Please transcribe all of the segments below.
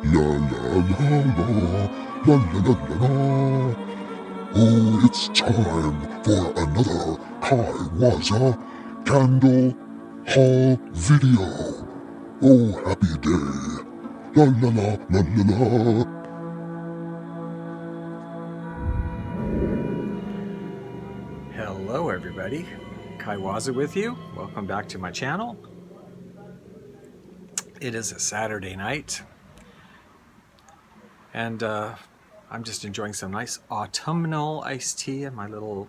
La la la la, la la la la la. Oh, it's time for another Kaiwaza Candle Haul video. Oh, happy day. La la la la la la. Hello everybody, Kaiwaza with you. Welcome back to my channel. It is a Saturday night and I'm just enjoying some nice autumnal iced tea in my little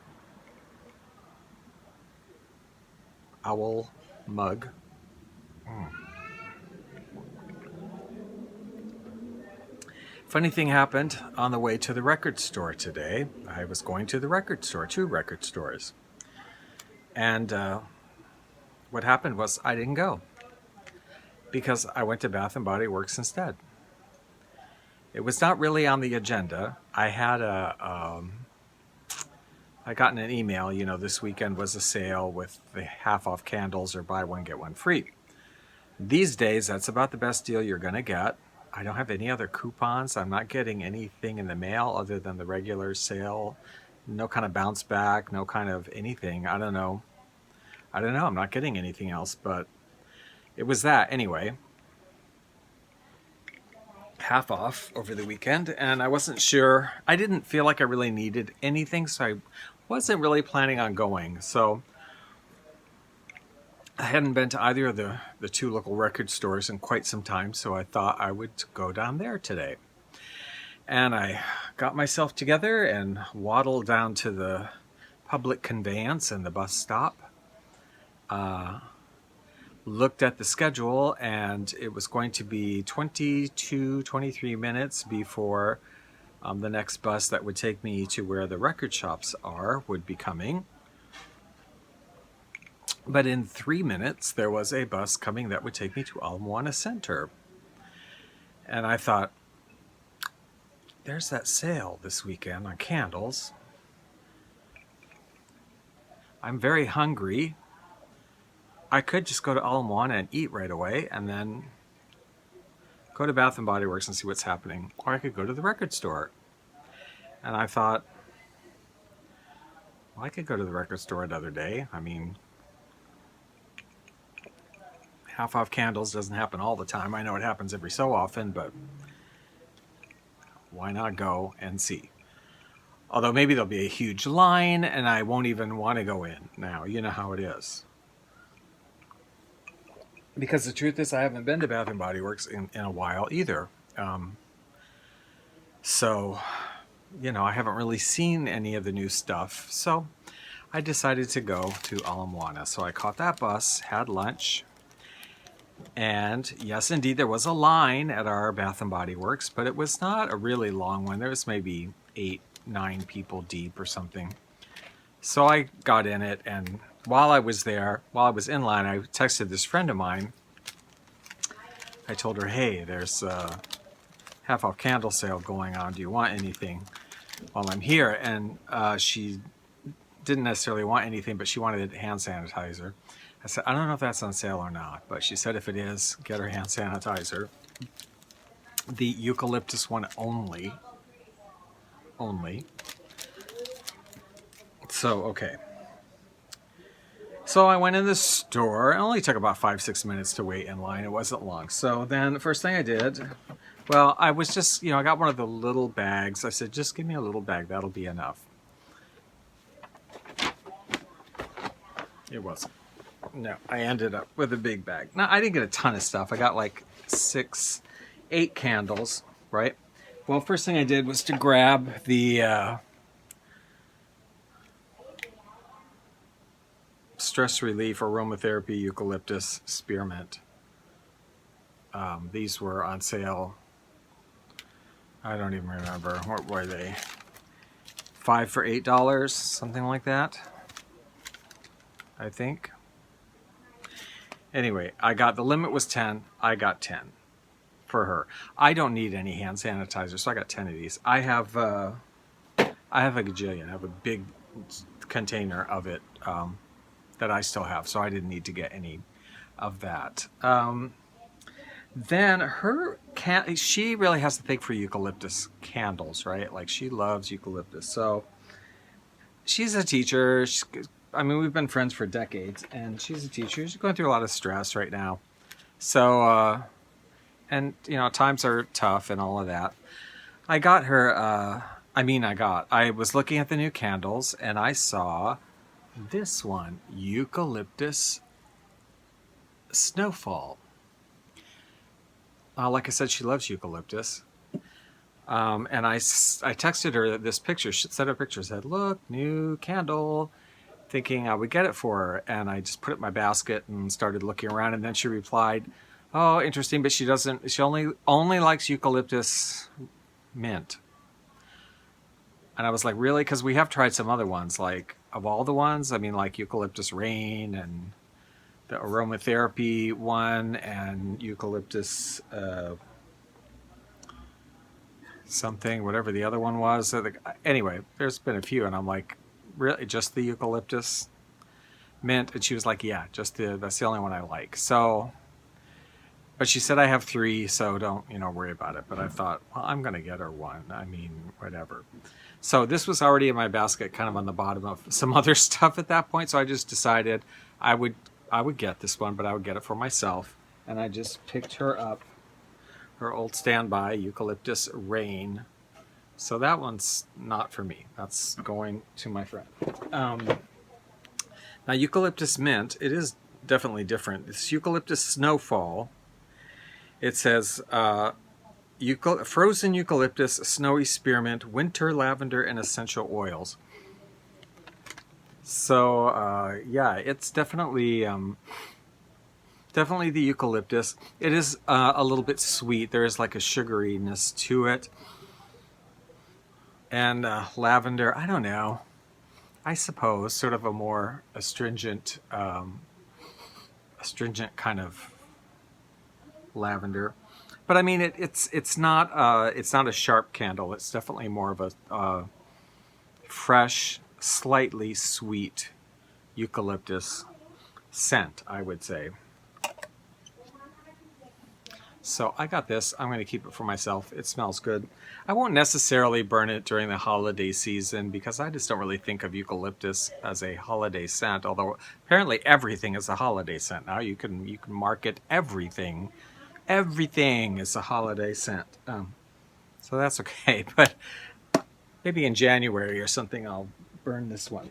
owl mug. Funny thing happened on the way to the record store today. I was going to the record store, 2 record stores. And what happened was I didn't go because I went to Bath & Body Works instead. It was not really on the agenda. I had I gotten an email, you know, this weekend was a sale with the half off candles or buy one, get one free. These days, that's about the best deal you're gonna get. I don't have any other coupons. I'm not getting anything in the mail other than the regular sale. No kind of bounce back, no kind of anything. I don't know. I'm not getting anything else, but it was that anyway. Half off over the weekend, and I wasn't sure. I didn't feel like I really needed anything, so I wasn't really planning on going. So I hadn't been to either of the 2 local record stores in quite some time, so I thought I would go down there today. And I got myself together and waddled down to the public conveyance and the bus stop. Looked at the schedule, and it was going to be 23 minutes before the next bus that would take me to where the record shops are would be coming. But in 3 minutes, there was a bus coming that would take me to Ala Moana Center. And I thought, there's that sale this weekend on candles. I'm very hungry. I could just go to Ala Moana and eat right away and then go to Bath & Body Works and see what's happening. Or I could go to the record store. And I thought, well, I could go to the record store another day. I mean, half off candles doesn't happen all the time. I know it happens every so often, but why not go and see? Although maybe there'll be a huge line and I won't even want to go in now. You know how it is. Because the truth is, I haven't been to Bath & Body Works in a while either. So, you know, I haven't really seen any of the new stuff. So I decided to go to Ala Moana. So I caught that bus, had lunch. And yes, indeed, there was a line at our Bath & Body Works, but it was not a really long one. There was maybe 8, 9 people deep or something. So I got in it, and while I was in line, I texted this friend of mine. I told her, hey, there's a half off candle sale going on. Do you want anything while I'm here? And she didn't necessarily want anything, but she wanted hand sanitizer. I said, I don't know if that's on sale or not, but she said if it is, get her hand sanitizer. The eucalyptus one only. So, okay. So I went in the store. It only took about 5-6 minutes to wait in line. It wasn't long. So then the first thing I did, well, I was just, I got one of the little bags. I said, just give me a little bag. That'll be enough. It wasn't. No, I ended up with a big bag. Now, I didn't get a ton of stuff. I got like 8 candles, right? Well, first thing I did was to grab the stress relief aromatherapy eucalyptus spearmint. These were on sale. I don't even remember. What were they? 5 for $8, something like that, I think. Anyway, the limit was 10. I got 10 for her. I don't need any hand sanitizer, so I got 10 of these. I have a gajillion. I have a big container of it that I still have, so I didn't need to get any of that. Then her she really has a thing for eucalyptus candles, right? Like she loves eucalyptus. So she's a teacher. I mean, we've been friends for decades, and she's a teacher. She's going through a lot of stress right now. So, and you know, times are tough and all of that. I got her, I was looking at the new candles and I saw this one, Eucalyptus Snowfall. Like I said, she loves eucalyptus. And I texted her this picture, she sent her a picture, said, look, new candle, thinking I would get it for her. And I just put it in my basket and started looking around. And then she replied, oh, interesting, but she only likes eucalyptus mint. And I was like, really? Because we have tried some other ones, like of all the ones, I mean, like Eucalyptus Rain and the aromatherapy one and Eucalyptus something, whatever the other one was. Anyway, there's been a few, and I'm like, really, just the eucalyptus mint? And she was like, yeah, that's the only one I like. So, but she said I have 3, so don't, worry about it. But I thought, well, I'm going to get her one. I mean, whatever. So this was already in my basket, kind of on the bottom of some other stuff at that point. So I just decided I would get this one, but I would get it for myself. And I just picked her up, her old standby, Eucalyptus Rain. So that one's not for me. That's going to my friend. Now, Eucalyptus Mint, it is definitely different. It's Eucalyptus Snowfall. It says frozen eucalyptus, snowy spearmint, winter lavender, and essential oils. So, yeah, it's definitely the eucalyptus. It is a little bit sweet. There is like a sugariness to it. And lavender, I don't know. I suppose sort of a more astringent kind of lavender. But I mean, it's not a sharp candle. It's definitely more of a fresh, slightly sweet eucalyptus scent, I would say. So I got this. I'm going to keep it for myself. It smells good. I won't necessarily burn it during the holiday season because I just don't really think of eucalyptus as a holiday scent. Although apparently everything is a holiday scent now. You can market everything. Everything is a holiday scent. So that's okay. But maybe in January or something I'll burn this one.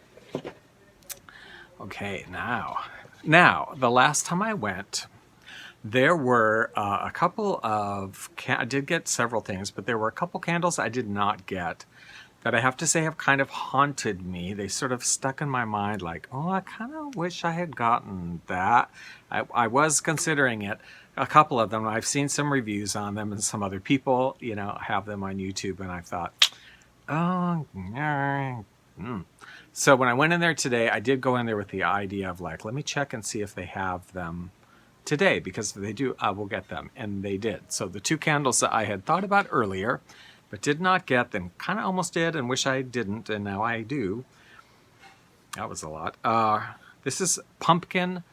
Okay, now the last time I went, there were a couple of, I did get several things, but there were a couple candles I did not get that I have to say have kind of haunted me. They sort of stuck in my mind like, oh, I kind of wish I had gotten that. I was considering it. A couple of them, I've seen some reviews on them and some other people, have them on YouTube, and I thought, oh, So when I went in there today, I did go in there with the idea of like, let me check and see if they have them today, because if they do, I will get them. And they did. So the 2 candles that I had thought about earlier, but did not get, then kind of almost did and wish I didn't, and now I do. That was a lot. This is Pumpkin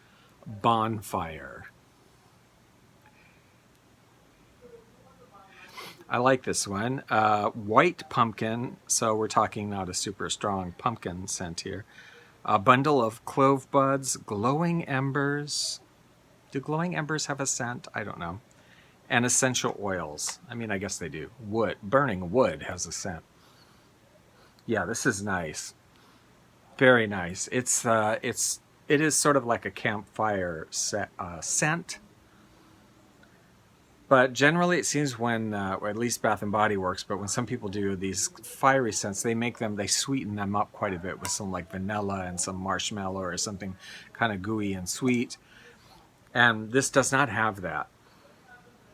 Bonfire. I like this one. White pumpkin, so we're talking not a super strong pumpkin scent here. A bundle of clove buds, glowing embers. Do glowing embers have a scent? I don't know. And essential oils. I mean, I guess they do. Wood. Burning wood has a scent. Yeah, this is nice. Very nice. It is sort of like a campfire scent. But generally it seems when, or at least Bath & Body Works, but when some people do these fiery scents, they sweeten them up quite a bit with some like vanilla and some marshmallow or something kind of gooey and sweet. And this does not have that.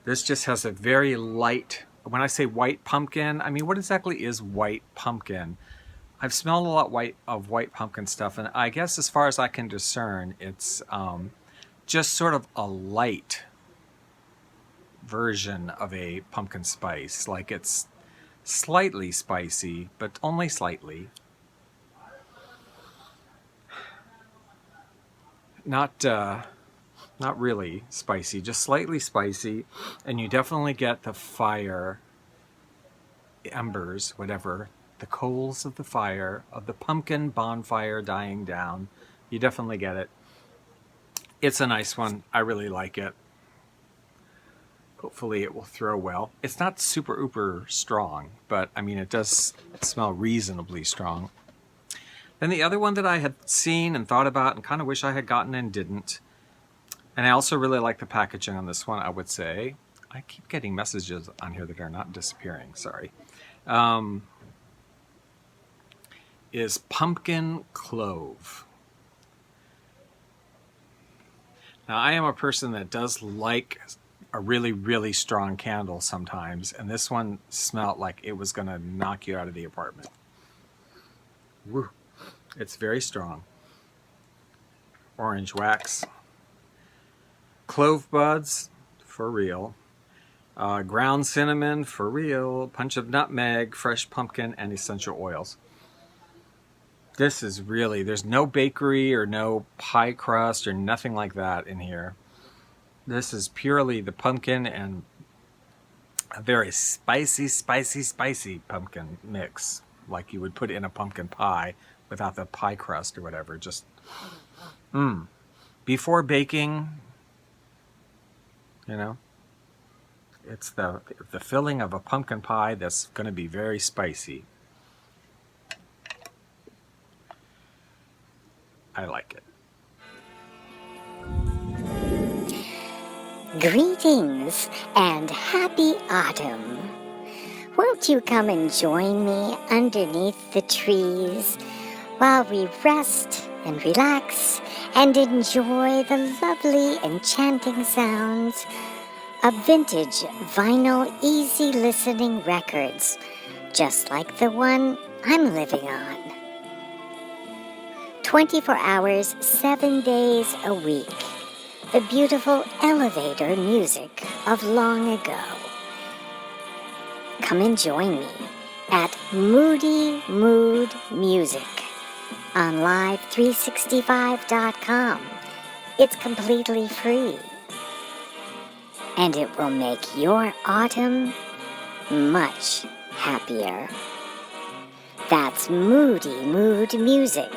This just has a very light, when I say white pumpkin, I mean, what exactly is white pumpkin? I've smelled a lot of white pumpkin stuff, and I guess as far as I can discern, it's just sort of a light version of a pumpkin spice. Like it's slightly spicy, but only slightly. Not Not really spicy, just slightly spicy. And you definitely get the fire, embers, whatever, the coals of the fire, of the pumpkin bonfire dying down. You definitely get it. It's a nice one. I really like it. Hopefully it will throw well. It's not super uber strong, but I mean, it does smell reasonably strong. Then the other one that I had seen and thought about and kind of wish I had gotten and didn't, and I also really like the packaging on this one, I would say. I keep getting messages on here that are not disappearing, sorry. Is pumpkin clove. Now, I am a person that does like a really, really strong candle sometimes, and this one smelled like it was going to knock you out of the apartment. Woo. It's very strong. Orange wax. Clove buds, for real. Ground cinnamon, for real. Punch of nutmeg, fresh pumpkin, and essential oils. This is really, there's no bakery or no pie crust or nothing like that in here. This is purely the pumpkin and a very spicy, spicy, spicy pumpkin mix, like you would put in a pumpkin pie without the pie crust or whatever. Just, before baking, you know, it's the filling of a pumpkin pie that's going to be very spicy. I like it. Greetings and happy autumn. Won't you come and join me underneath the trees while we rest and relax and enjoy the lovely enchanting sounds of vintage vinyl easy listening records, just like the one I'm living on. 24 hours, 7 days a week. The beautiful elevator music of long ago. Come and join me at Moody Mood Music on live365.com. It's completely free. And it will make your autumn much happier. That's Moody Mood Music.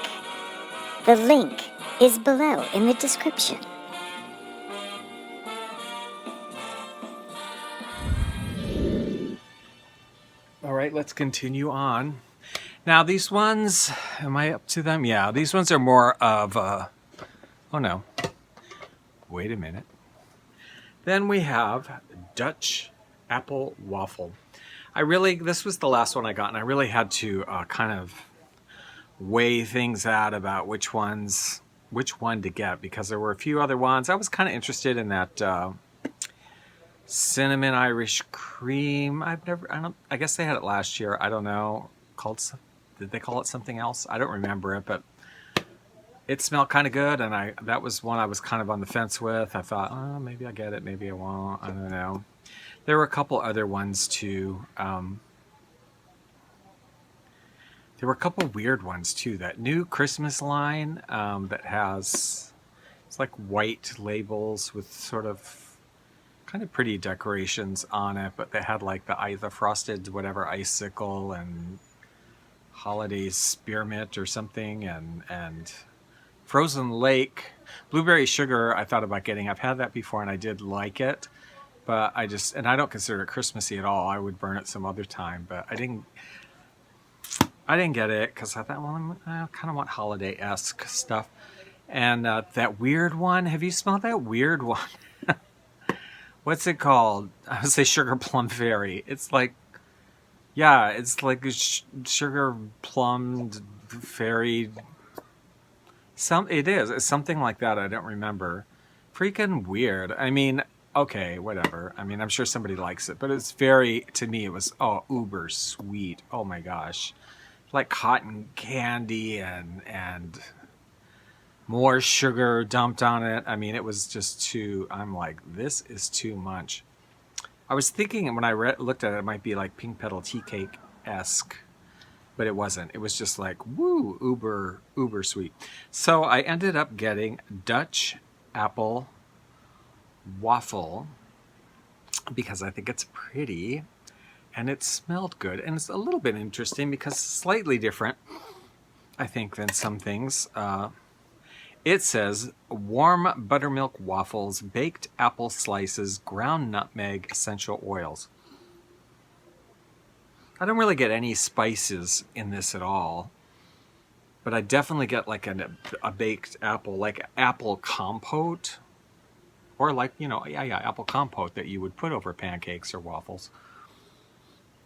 The link is below in the description. All right, let's continue on. Now, these ones, am I up to them? Yeah, these ones are more of oh no, wait a minute. Then we have Dutch Apple Waffle. This was the last one I got, and I really had to kind of weigh things out about which one to get, because there were a few other ones. I was kind of interested in that cinnamon Irish cream. I guess they had it last year. I don't know. Did they call it something else? I don't remember it, but it smelled kind of good, and that was one I was kind of on the fence with. I thought, oh, maybe I'll get it, maybe I won't. I don't know. There were a couple other ones too. There were a couple weird ones too. That new Christmas line that has, it's like white labels with sort of kind of pretty decorations on it, but they had like the frosted whatever icicle and holiday spearmint or something, and frozen lake blueberry sugar. I thought about getting. I've had that before and I did like it, but I don't consider it Christmassy at all. I would burn it some other time, but I didn't get it because I thought, well, I kind of want holiday-esque stuff. And that weird one, have you smelled that weird one? What's it called? I would say sugar plum fairy. It's like, yeah, it's like a sugar plumbed fairy. It's something like that. I don't remember. Freaking weird. I mean, okay, whatever. I mean, I'm sure somebody likes it, but to me, it was, uber sweet. Oh my gosh. Like cotton candy and more sugar dumped on it. I mean, it was just I'm like, this is too much. I was thinking when I looked at it, it might be like pink petal tea cake-esque, but it wasn't. It was just like, woo, uber sweet. So I ended up getting Dutch Apple Waffle because I think it's pretty and it smelled good. And it's a little bit interesting because it's slightly different, I think, than some things. It says warm buttermilk waffles, baked apple slices, ground nutmeg, essential oils. I don't really get any spices in this at all, but I definitely get like a baked apple, like apple compote, or like, you know, yeah, apple compote that you would put over pancakes or waffles.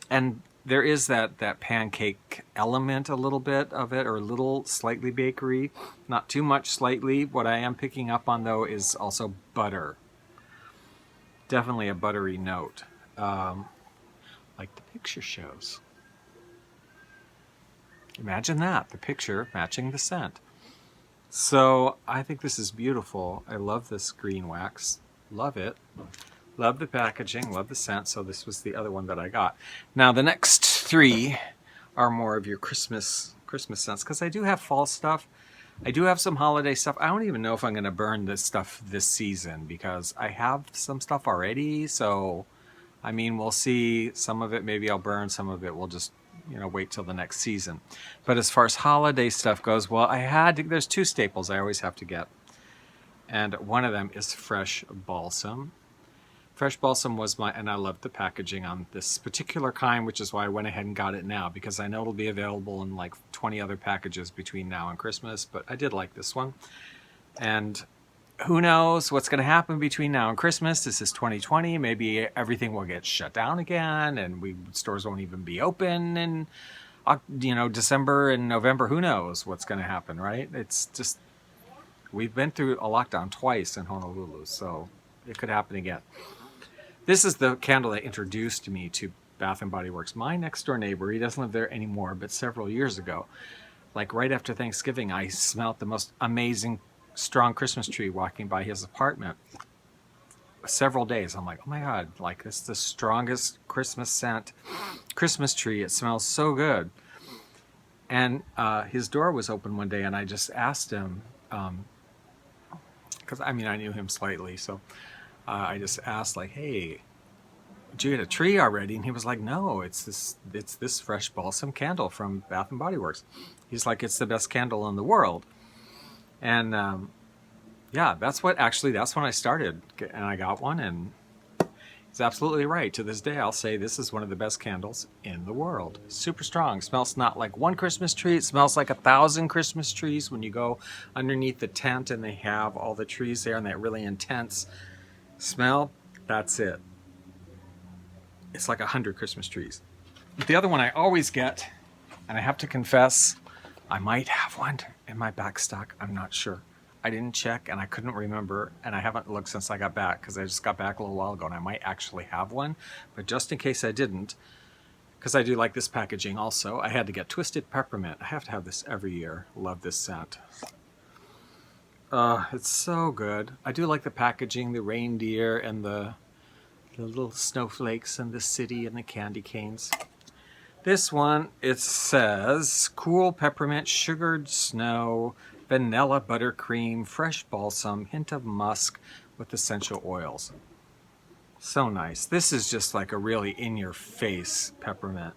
And there is that pancake element, a little bit of it, or a little slightly bakery, not too much slightly. What I am picking up on though is also butter. Definitely a buttery note, like the picture shows. Imagine that, the picture matching the scent. So I think this is beautiful. I love this green wax, love it. Love the packaging, love the scent, so this was the other one that I got. Now the next three are more of your Christmas scents, because I do have fall stuff. I do have some holiday stuff. I don't even know if I'm going to burn this stuff this season, because I have some stuff already, so I mean, we'll see. Some of it maybe I'll burn, some of it we'll just, you know, wait till the next season. But as far as holiday stuff goes, well, there's two staples I always have to get. And one of them is fresh balsam. Fresh balsam was and I love the packaging on this particular kind, which is why I went ahead and got it now, because I know it'll be available in like 20 other packages between now and Christmas, but I did like this one. And who knows what's going to happen between now and Christmas? This is 2020. Maybe everything will get shut down again and stores won't even be open in, you know, December and November. Who knows what's going to happen, right? It's just, we've been through a lockdown twice in Honolulu, so it could happen again. This is the candle that introduced me to Bath & Body Works. My next door neighbor, he doesn't live there anymore, but several years ago, like right after Thanksgiving, I smelled the most amazing strong Christmas tree walking by his apartment. Several days, I'm like, oh my God, like this is the strongest Christmas scent, Christmas tree. It smells so good. And his door was open one day, and I just asked him, because I mean, I knew him slightly, so I just asked, like, hey, did you get a tree already? And he was like, no, it's this fresh balsam candle from Bath & Body Works. He's like, it's the best candle in the world. And yeah, that's when I started, and I got one, and he's absolutely right. To this day, I'll say this is one of the best candles in the world. Super strong. Smells not like one Christmas tree. It smells like 1,000 Christmas trees when you go underneath the tent and they have all the trees there and that really intense smell. That's it. It's like 100 Christmas trees. The other one I always get, and I have to confess, I might have one in my back stock. I'm not sure. I didn't check, and I couldn't remember, and I haven't looked since I got back, because I just got back a little while ago, and I might actually have one. But just in case I didn't, because I do like this packaging also, I had to get Twisted Peppermint. I have to have this every year. Love this scent. It's so good. I do like the packaging, the reindeer, and the little snowflakes, and the city, and the candy canes. This one, it says cool peppermint, sugared snow, vanilla buttercream, fresh balsam, hint of musk with essential oils. So nice. This is just like a really in-your-face peppermint.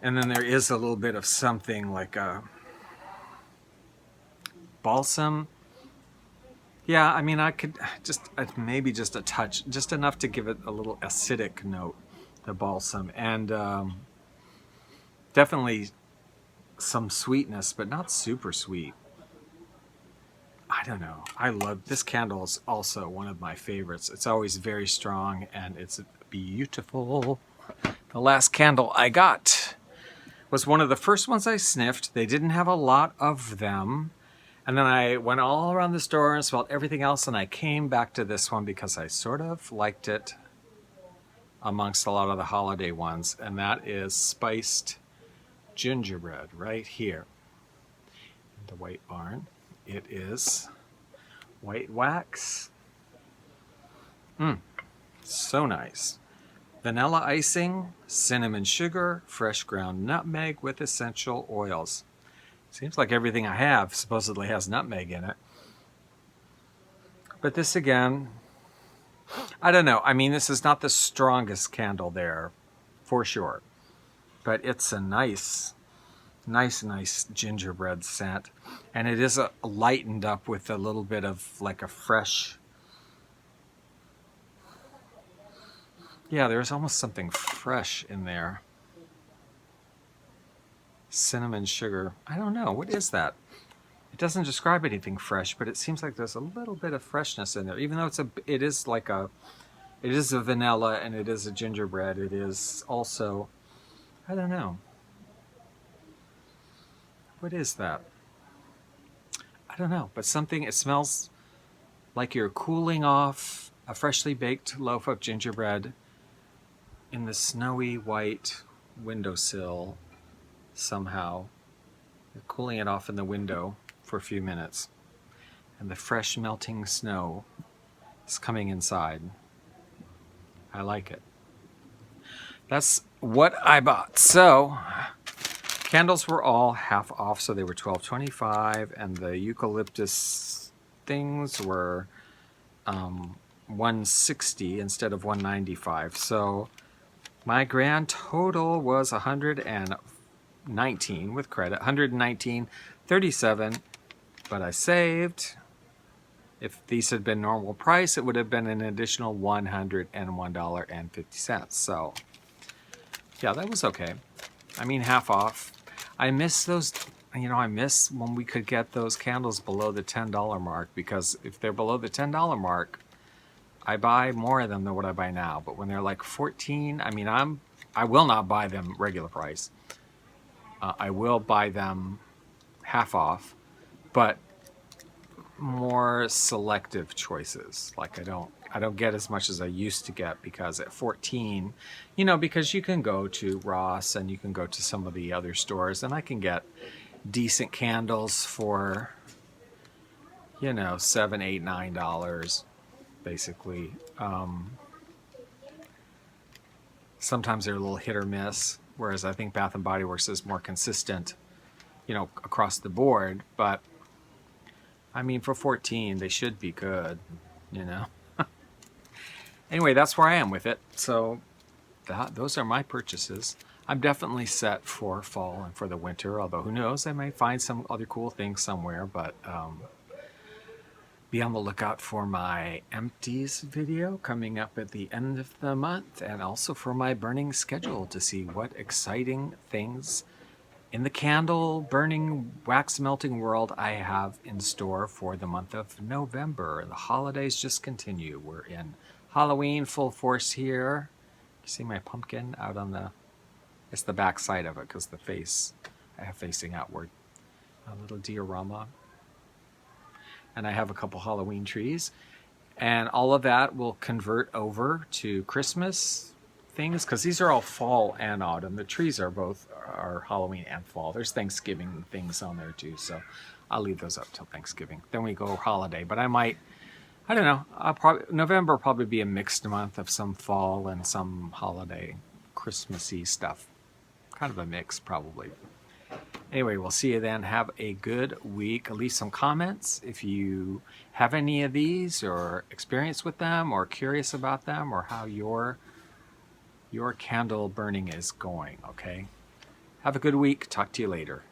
And then there is a little bit of something like a balsam. Yeah, I mean, I could just maybe just a touch, just enough to give it a little acidic note, the balsam, and definitely some sweetness, but not super sweet. I don't know. I love this candle. Is also one of my favorites. It's always very strong, and it's beautiful. The last candle I got was one of the first ones I sniffed. They didn't have a lot of them. And then I went all around the store and smelled everything else, and I came back to this one because I sort of liked it amongst a lot of the holiday ones, and that is spiced gingerbread right here. In the White Barn. It is white wax. So nice. Vanilla icing, cinnamon sugar, fresh ground nutmeg with essential oils. Seems like everything I have supposedly has nutmeg in it. But this again, I don't know. I mean, this is not the strongest candle there, for sure. But it's a nice gingerbread scent. And it is lightened up with a little bit of like a fresh... Yeah, there's almost something fresh in there. Cinnamon sugar. I don't know. What is that? It doesn't describe anything fresh, but it seems like there's a little bit of freshness in there. Even though it is a vanilla and it is a gingerbread. It is also, I don't know. What is that? I don't know, but it smells like you're cooling off a freshly baked loaf of gingerbread in the snowy white windowsill somehow. You're cooling it off in the window for a few minutes. And the fresh melting snow is coming inside. I like it. That's what I bought. So, candles were all half off, so they were $12.25, and the eucalyptus things were $160 instead of $195. So my grand total was $119 with credit, $119.37, but I saved. If these had been normal price, it would have been an additional $101.50. So yeah, that was okay. I mean, half off. I miss those, I miss when we could get those candles below the $10 mark, because if they're below the $10 mark, I buy more of them than what I buy now. But when they're like 14, I mean, I will not buy them regular price. I will buy them half off, but more selective choices. Like I don't get as much as I used to get, because at 14, because you can go to Ross and you can go to some of the other stores and I can get decent candles for, $7, $8, $9, basically. Sometimes they're a little hit or miss, whereas I think Bath and Body Works is more consistent, across the board. But I mean, for 14, they should be good, Anyway, that's where I am with it. So those are my purchases. I'm definitely set for fall and for the winter, although who knows, I might find some other cool things somewhere. But be on the lookout for my empties video coming up at the end of the month, and also for my burning schedule to see what exciting things in the candle burning, wax melting world I have in store for the month of November. The holidays just continue. We're in Halloween full force here. You see my pumpkin out on it's the back side of it, because the face I have facing outward. A little diorama. And I have a couple Halloween trees. And all of that will convert over to Christmas things, because these are all fall and autumn. The trees are both Halloween and fall. There's Thanksgiving things on there too, so I'll leave those up till Thanksgiving. Then we go holiday. But I don't know. November will probably be a mixed month of some fall and some holiday, Christmassy stuff. Kind of a mix, probably. Anyway, we'll see you then. Have a good week. Leave some comments if you have any of these, or experience with them, or curious about them, or how your candle burning is going, okay? Have a good week. Talk to you later.